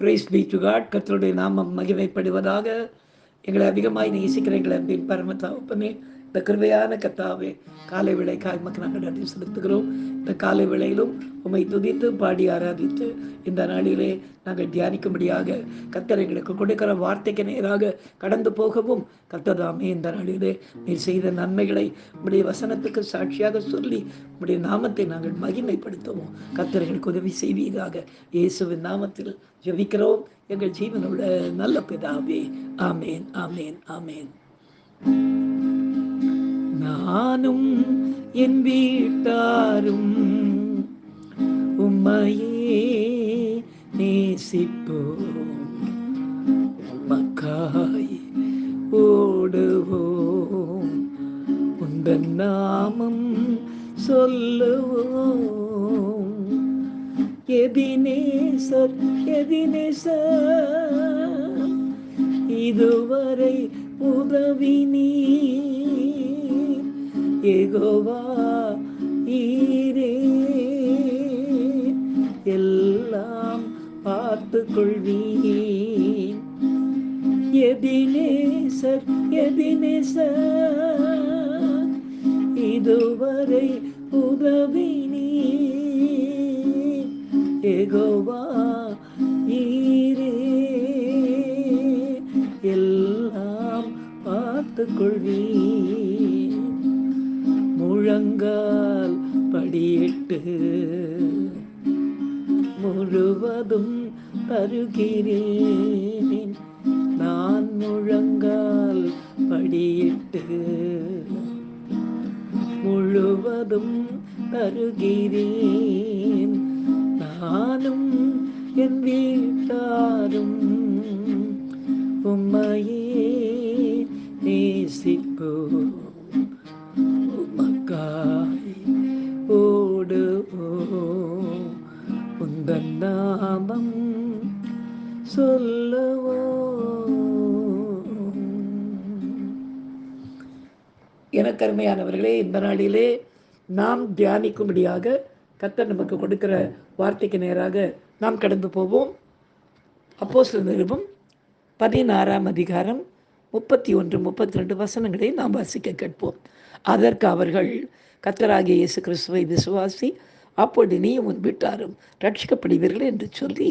Price B to God. கர்த்தருடைய நாமம் மகிமைப்படுவதாக. எங்களை அதிகமாய் நேசிக்கிற எங்களை அன்பின் பரம தகப்பனே, இந்த கிருபையான கர்த்தாவே, காலை வேளைக்காய் மக்கள் நாங்கள் நன்றி செலுத்துகிறோம். இந்த காலை வேளையிலும் உம்மை துதித்து பாடி ஆராதித்து இந்த நாளிலே நாங்கள் தியானிக்கும்படியாக கர்த்தர் எங்களுக்கு கொடுக்கிற வார்த்தைக்கு நேராக கடந்து போகவும் கர்த்ததாமே இந்த நாளிலே நீர் செய்த நன்மைகளை உம்முடைய வசனத்துக்கு சாட்சியாக சொல்லி உம்முடைய நாமத்தை நாங்கள் மகிமைப்படுத்தவும் கர்த்தர் எங்களுக்கு உதவி செய்வீராக. இயேசுவின் நாமத்தில் ஜெபிக்கிறோம் எங்கள் ஜீவனுள்ள நல்ல பிதாவே. ஆமேன், ஆமேன், ஆமேன். நானும் என் வீட்டாரும் உம்மையே நேசிப்போம், உமக்காய் ஓடுவோம், உந்தன் நாமம் சொல்லுவோம். எபினேசர் எபினேசர், இதுவரை உதவி நீர், யெகோவா ஈரே, எல்லாம் பார்த்து கொள்வீர். எபினேசர் எபினேசர், இதுவரை உதவி நீர், யெகோவா ஈரே, எல்லாம் பார்த்து கொள்வீர். முழங்கால் படியிட்டு முழுவதும் தருகிறேன், நான் முழங்கால் படியிட்டு முழுவதும் தருகிறேன். நானும் என் வீட்டாரும் உம்மையே நேசிப்போம், உமக்காய் ஓடுவோம், உந்தன் நாமம் சொல்லுவோம். எனக்கு அருமையானவர்களே, இந்த நாளிலே நாம் தியானிக்கும்படியாக கர்த்தர் நமக்கு கொடுக்கிற வார்த்தைக்கு நேராக நாம் கடந்து போவோம். அப்போஸ்தலர் நிருபம் 16ஆம் அதிகாரம் 31, 32 வசனங்களை நாம் வாசிக்க கேட்போம். அதற்கு அவர்கள், கர்த்தராகிய இயேசு கிறிஸ்துவை விசுவாசி, அப்பொழுது நீயும் உன் வீட்டாரும் ரட்சிக்கப்படுவீர்கள் என்று சொல்லி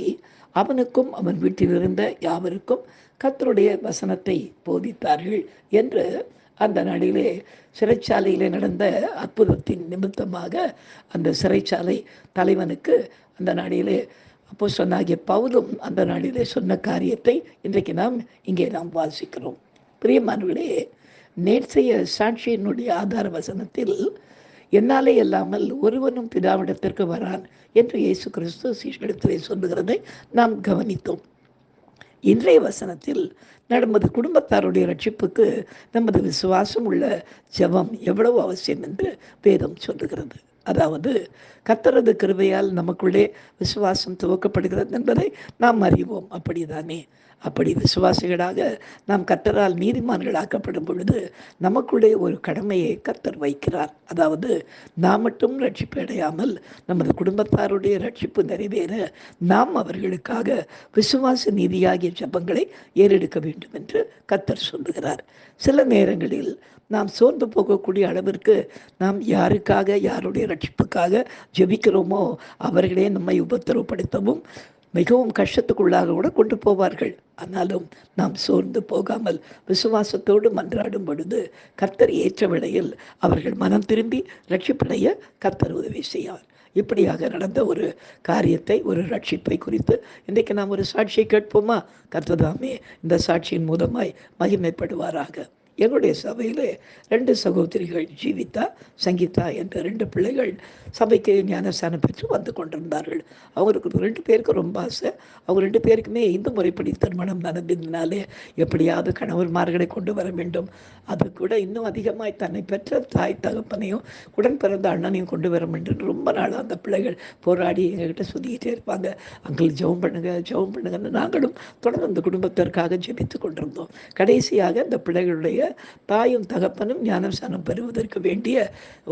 அவனுக்கும் அவன் வீட்டில் இருந்த யாவருக்கும் கர்த்தருடைய வசனத்தை போதித்தார்கள் என்று அந்த நாளிலே சிறைச்சாலையிலே நடந்த அற்புதத்தின் நிமித்தமாக அந்த சிறைச்சாலை தலைவனுக்கு அந்த நாளிலே அப்போஸ்தலனாகிய பவுலும் அந்த நாளிலே சொன்ன காரியத்தை இன்றைக்கு இங்கே நாம் வாசிக்கிறோம். பிரியமானவர்களே, நேற்றைய சாட்சியினுடைய ஆதார வசனத்தில் என்னாலே இல்லாமல் ஒருவனும் பிதாவிடத்திற்கு வரான் என்று இயேசு கிறிஸ்து சீஷர்களிடத்திலே சொல்லுகிறதை நாம் கவனித்தோம். இன்றைய வசனத்தில் நமது குடும்பத்தாருடைய ரட்சிப்புக்கு நமது விசுவாசம் உள்ள ஜெபம் எவ்வளவு அவசியம் என்று வேதம் சொல்லுகிறது. அதாவது கர்த்தரது கிருபையால் நமக்குள்ளே விசுவாசம் துவக்கப்படுகிறது என்பதை நாம் அறிவோம். அப்படிதானே? அப்படி விசுவாசிகளாக நாம் கர்த்தரால் நீதிமான்களாக்கப்படும் பொழுது நமக்குள்ளே ஒரு கடமையை கர்த்தர் வைக்கிறார். அதாவது நாம் மட்டும் ரட்சிப்பு அடையாமல் நமது குடும்பத்தாருடைய ரட்சிப்பு நிறைவேற நாம் அவர்களுக்காக விசுவாச நீதியாகிய ஜெபங்களை ஏறெடுக்க வேண்டும் என்று கர்த்தர் சொல்லுகிறார். சில நேரங்களில் நாம் சோர்ந்து போகக்கூடிய அளவிற்கு நாம் யாருக்காக, யாருடைய ரட்சிப்புக்காக ஜெபிக்கிறோமோ அவர்களே நம்மை உபத்திரவப்படுத்தவும் மிகவும் கஷ்டத்துக்குள்ளாக கூட கொண்டு போவார்கள். ஆனாலும் நாம் சோர்ந்து போகாமல் விசுவாசத்தோடு மன்றாடும் பொழுது கர்த்தர் ஏற்ற வேளையில் அவர்கள் மனம் திரும்பி ரட்சிப்படைய கர்த்தர் உதவி செய்வார். இப்படியாக நடந்த ஒரு காரியத்தை, ஒரு ரட்சிப்பை குறித்து இன்றைக்கு நாம் ஒரு சாட்சியை கேட்போமா? கர்த்தர் இந்த சாட்சியின் மூலமாய் மகிமைப்படுவாராக. எங்களுடைய சபையில் 2 சகோதரிகள், ஜீவிதா, சங்கீதா என்ற 2 பிள்ளைகள் சபைக்கு ஞானஸ்தானம் பெற்று வந்து கொண்டிருந்தார்கள். அவங்களுக்கு 2 பேருக்கு ரொம்ப ஆசை. அவங்க 2 பேருக்குமே இந்து முறைப்படி திருமணம் நடந்ததுனாலே எப்படியாவது கணவன்மார்களை கொண்டு வர வேண்டும், அது கூட இன்னும் அதிகமாய் தன்னை பெற்ற தாய் தகப்பனையும் உடன் பிறந்த அண்ணனையும் கொண்டு வர வேண்டும். ரொம்ப நாளாக அந்த பிள்ளைகள் போராடி எங்ககிட்ட சொல்லிக்கிட்டே இருப்பாங்க, அங்கிள் ஜெபம் பண்ணுங்க, ஜெபம் பண்ணுங்கன்னு. நாங்களும் தொடர்ந்து அந்த குடும்பத்திற்காக ஜெபித்து கொண்டிருந்தோம். கடைசியாக இந்த பிள்ளைகளுடைய தாயும் தகப்பனும் ஞானஸ்நானம் பெறுவதற்கு வேண்டிய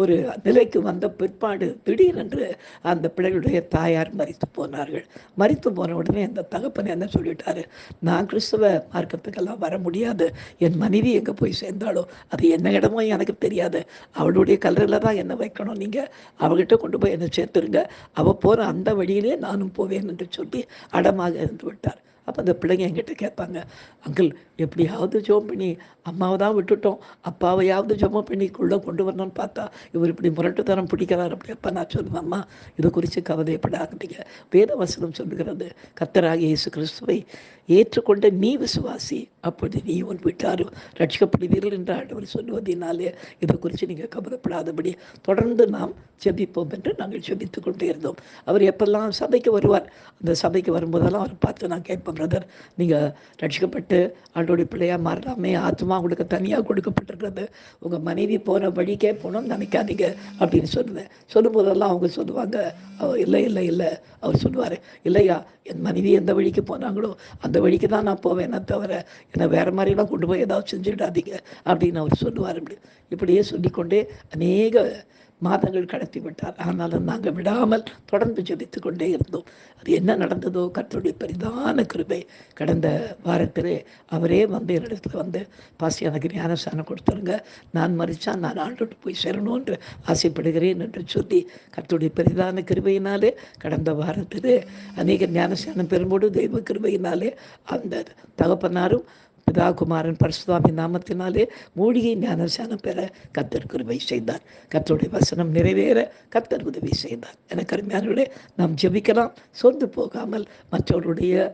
ஒரு நிலைக்கு வந்த பிற்பாடு திடீரென்று அந்த பிள்ளைகளுடைய தாயார் மரித்து போனார்கள். மரித்து போன உடனே அந்த தகப்பன் என்ன சொல்லிட்டாரு, நான் கிறிஸ்தவ மார்க்கத்துக்கெல்லாம் வர முடியாது, என் மனைவி எங்கே போய் சேர்ந்தாலோ அது என்ன இடமோ எனக்கு தெரியாது, அவளுடைய கல்லறையில் தான் என்னை வைக்கணும், நீங்கள் அவகிட்ட கொண்டு போய் என்னை சேர்த்துருங்க, அவள் போகிற அந்த வழியிலே நானும் போவேன் என்று சொல்லி அடமாக இருந்து விட்டார். அப்போ அந்த பிள்ளைங்க என்கிட்ட கேட்பாங்க, அங்கிள் எப்படியாவது ஜெபம் பண்ணி அம்மாவை தான் விட்டுட்டோம், அப்பாவையாவது ஜெபம் பண்ணி உள்ளே கொண்டு வரணும்னு பார்த்தா இவர் இப்படி முரட்டுத்தனம் பிடிக்கிறார். அப்படி அப்போ நான் சொல்லுவேன், அம்மா இதை குறித்து கவலைப்படாதீங்க, வேத வசனம் சொல்லுகிறது, கர்த்தராகிய இயேசு கிறிஸ்துவை ஏற்றுக்கொண்ட நீ விசுவாசி, அப்பொழுது நீ உன் வீட்டாரும் ரட்சிக்கப்படுவீர்கள் என்று ஆண்டவர் சொல்லுவதினாலே இதை குறித்து நீங்கள் கவலைப்படாதபடி தொடர்ந்து நாம் ஜெபிப்போம் என்று நாங்கள் ஜெபித்து கொண்டே இருந்தோம். அவர் எப்பெல்லாம் சபைக்கு வருவார், அந்த சபைக்கு வரும்போதெல்லாம் அவர் பார்த்து நான் கேட்பேன், பிரதர் நீங்கள் ரட்சிக்கப்பட்டு ஆண்டோடைய பிள்ளையாக மாறலாமே, ஆத்மா உங்களுக்கு தனியாக கொடுக்கப்பட்டிருக்கிறது, உங்கள் மனைவி போகிற வழிக்கே போகணும்னு நினைக்காதீங்க அப்படின்னு சொல்லுவேன். சொல்லும்போதெல்லாம் அவங்க சொல்லுவாங்க, இல்லை இல்லை இல்லை, அவர் சொல்லுவார், இல்லையா என் மனைவி எந்த வழிக்கு போனாங்களோ அந்த வழிக்கு தான் நான் போவேனே தவிர என்னை வேறு மாதிரிலாம் கொண்டு போய் ஏதாவது செஞ்சுடாதீங்க அப்படின்னு அவர் சொல்லுவார். இப்படியே சொல்லிக்கொண்டே அநேக மாதங்கள் கடத்தி விட்டார். ஆனாலும் நாங்கள் விடாமல் தொடர்ந்து ஜெபித்து கொண்டே இருந்தோம். அது என்ன நடந்ததோ கர்த்தருடைய பெரிதான கிருபை, கடந்த வாரத்திலே அவரே வந்து என்னிடத்துல வந்து, பாசி எனக்கு ஞானஸ்நானம் கொடுத்துருங்க, நான் மறிச்சா நான் ஆண்டோட்டு போய் சேரணும் என்று ஆசைப்படுகிறேன் என்று சொல்லி கர்த்தருடைய பெரிதான கிருபையினாலே கடந்த வாரத்திலே அநேக ஞானஸ்நானம் பெறும்போது தெய்வ கிருபையினாலே அந்த தகப்பனாரும் பிதா குமாரன் பரிசுத்தாவி நாமத்தினாலே மூலிகை ஞானஸ்நானம் பெற கர்த்தர் கிருபை செய்தார். கர்த்தருடைய வசனம் நிறைவேற கர்த்தர் உதவி செய்தார். எனக்கு அருமையானவர்களே, நாம் ஜெபிக்கலாம், சோர்ந்து போகாமல் மற்றவருடைய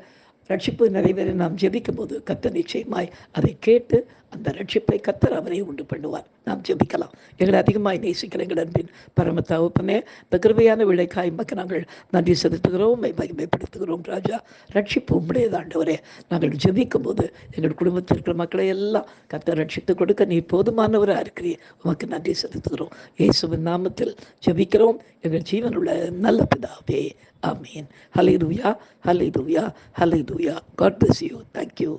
ரட்சிப்பு நிறைவேற நாம் ஜெபிக்கும் போது கர்த்தர் நிச்சயமாய் அதை கேட்டு அந்த ரட்சிப்பை கர்த்தர் அவரை உண்டு பண்ணுவார். நாம் ஜெபிக்கலாம். எங்களை அதிகமாய் நேசிக்கிற எங்கள் அன்பின் பரம தகப்பனே, இந்த கிருபையான விளைக்காய் மக்கள் நாங்கள் நன்றி செலுத்துகிறோம், மகிமைப்படுத்துகிறோம். ராஜா, ரட்சிப்பு உம்முடையது ஆண்டவரே. நாங்கள் ஜெபிக்கும் போது எங்கள் குடும்பத்தில் இருக்கிற மக்களை எல்லாம் கர்த்தர் ரட்சித்து கொடுக்க நீ போதுமானவராக இருக்கிறீர். உமக்கு நன்றி செலுத்துகிறோம். இயேசுவின் நாமத்தில் ஜெபிக்கிறோம் எங்கள் ஜீவனுள்ள நல்ல பிதாவே. ஆமீன். ஹல்லேலூயா, ஹல்லேலூயா, ஹல்லேலூயா. God bless you. Thank you.